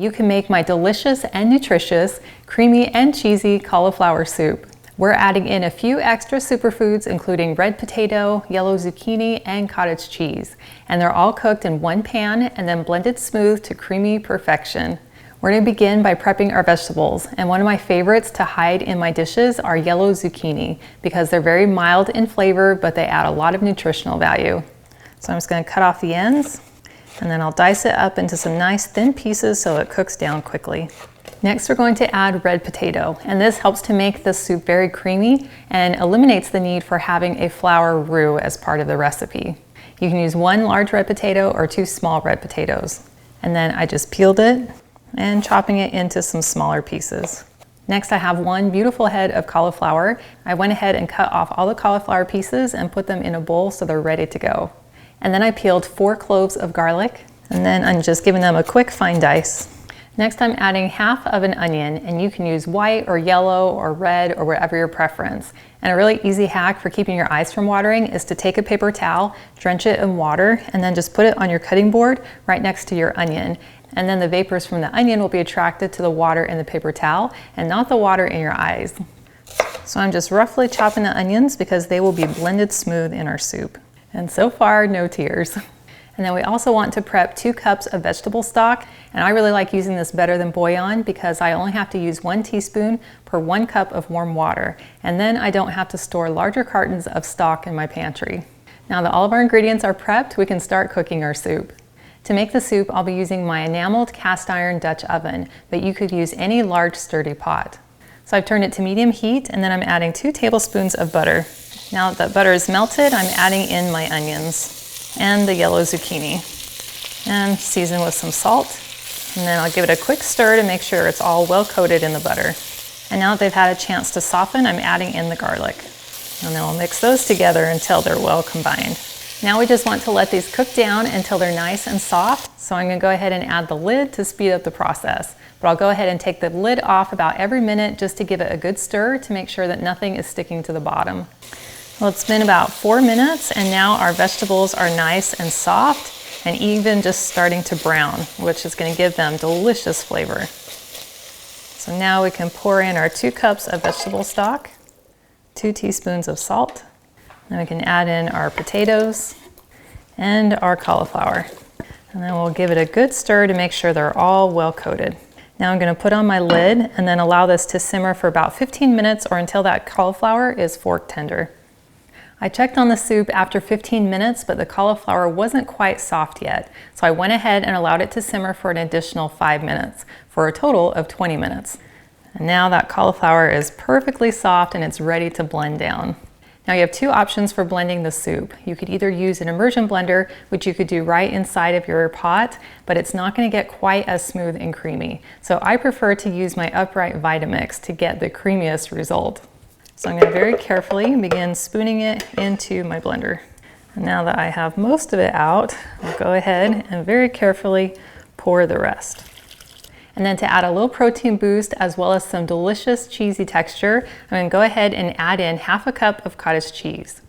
You can make my delicious and nutritious, creamy and cheesy cauliflower soup. We're adding in a few extra superfoods, including red potato, yellow zucchini, and cottage cheese. And they're all cooked in one pan and then blended smooth to creamy perfection. We're going to begin by prepping our vegetables, and one of my favorites to hide in my dishes are yellow zucchini because they're very mild in flavor, but they add a lot of nutritional value. So I'm just going to cut off the ends, and then I'll dice it up into some nice thin pieces so it cooks down quickly. Next, we're going to add red potato, and this helps to make the soup very creamy and eliminates the need for having a flour roux as part of the recipe. You can use 1 large red potato or 2 small red potatoes. And then I just peeled it and chopping it into some smaller pieces. Next, I have 1 beautiful head of cauliflower. I went ahead and cut off all the cauliflower pieces and put them in a bowl so they're ready to go. And then I peeled 4 cloves of garlic, and then I'm just giving them a quick fine dice. Next, I'm adding half of an onion, and you can use white or yellow or red or whatever your preference. And a really easy hack for keeping your eyes from watering is to take a paper towel, drench it in water, and then just put it on your cutting board right next to your onion. And then the vapors from the onion will be attracted to the water in the paper towel and not the water in your eyes. So I'm just roughly chopping the onions because they will be blended smooth in our soup. And so far, no tears. And then we also want to prep 2 cups of vegetable stock. And I really like using this better than bouillon because I only have to use 1 teaspoon per 1 cup of warm water. And then I don't have to store larger cartons of stock in my pantry. Now that all of our ingredients are prepped, we can start cooking our soup. To make the soup, I'll be using my enameled cast iron Dutch oven, but you could use any large sturdy pot. So I've turned it to medium heat, and then I'm adding 2 tablespoons of butter. Now that the butter is melted, I'm adding in my onions and the yellow zucchini and season with some salt. And then I'll give it a quick stir to make sure it's all well coated in the butter. And now that they've had a chance to soften, I'm adding in the garlic. And then I'll mix those together until they're well combined. Now we just want to let these cook down until they're nice and soft. So I'm going to go ahead and add the lid to speed up the process. But I'll go ahead and take the lid off about every minute just to give it a good stir to make sure that nothing is sticking to the bottom. Well, it's been about 4 minutes, and now our vegetables are nice and soft and even just starting to brown, which is going to give them delicious flavor. So now we can pour in our 2 cups of vegetable stock, 2 teaspoons of salt. Then we can add in our potatoes and our cauliflower. And then we'll give it a good stir to make sure they're all well coated. Now I'm going to put on my lid and then allow this to simmer for about 15 minutes or until that cauliflower is fork tender. I checked on the soup after 15 minutes, but the cauliflower wasn't quite soft yet. So I went ahead and allowed it to simmer for an additional 5 minutes, for a total of 20 minutes. And now that cauliflower is perfectly soft and it's ready to blend down. Now you have 2 options for blending the soup. You could either use an immersion blender, which you could do right inside of your pot, but it's not going to get quite as smooth and creamy. So I prefer to use my upright Vitamix to get the creamiest result. So I'm going to very carefully begin spooning it into my blender. And now that I have most of it out, I'll go ahead and very carefully pour the rest. And then to add a little protein boost as well as some delicious cheesy texture, I'm going to go ahead and add in half a cup of cottage cheese.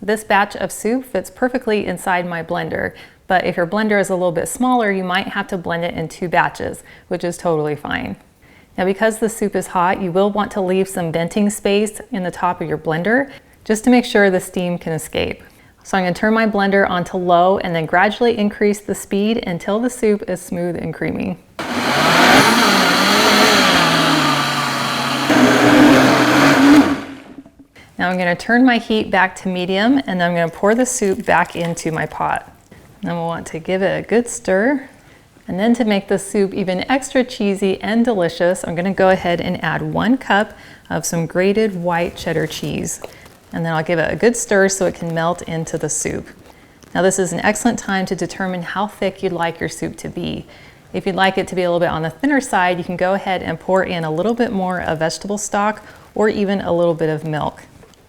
This batch of soup fits perfectly inside my blender, but if your blender is a little bit smaller, you might have to blend it in 2 batches, which is totally fine. Now because the soup is hot, you will want to leave some venting space in the top of your blender just to make sure the steam can escape. So I'm going to turn my blender onto low and then gradually increase the speed until the soup is smooth and creamy. Now I'm going to turn my heat back to medium and then I'm going to pour the soup back into my pot. Then we'll want to give it a good stir. And then to make the soup even extra cheesy and delicious, I'm going to go ahead and add 1 cup of some grated white cheddar cheese. And then I'll give it a good stir so it can melt into the soup. Now this is an excellent time to determine how thick you'd like your soup to be. If you'd like it to be a little bit on the thinner side, you can go ahead and pour in a little bit more of vegetable stock or even a little bit of milk.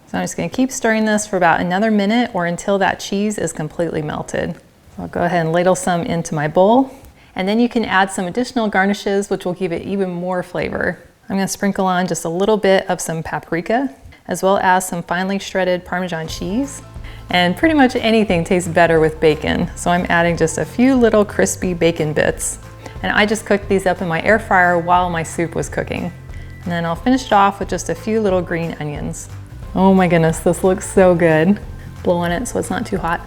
So I'm just going to keep stirring this for about another minute or until that cheese is completely melted. So I'll go ahead and ladle some into my bowl. And then you can add some additional garnishes, which will give it even more flavor. I'm going to sprinkle on just a little bit of some paprika, as well as some finely shredded Parmesan cheese. And pretty much anything tastes better with bacon, so I'm adding just a few little crispy bacon bits. And I just cooked these up in my air fryer while my soup was cooking. And then I'll finish it off with just a few little green onions. Oh my goodness, this looks so good. Blow on it so it's not too hot.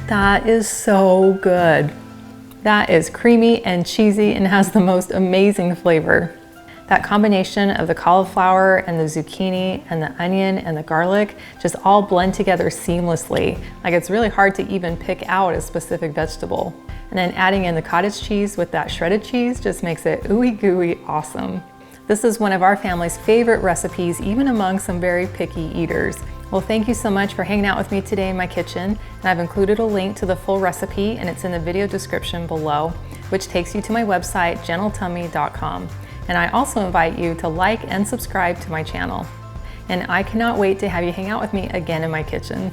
That is so good. That is creamy and cheesy and has the most amazing flavor. That combination of the cauliflower and the zucchini and the onion and the garlic just all blend together seamlessly. Like, it's really hard to even pick out a specific vegetable. And then adding in the cottage cheese with that shredded cheese just makes it ooey gooey awesome. This is one of our family's favorite recipes, even among some very picky eaters. Well, thank you so much for hanging out with me today in my kitchen. And I've included a link to the full recipe, and it's in the video description below, which takes you to my website, gentletummy.com. And I also invite you to like and subscribe to my channel. And I cannot wait to have you hang out with me again in my kitchen.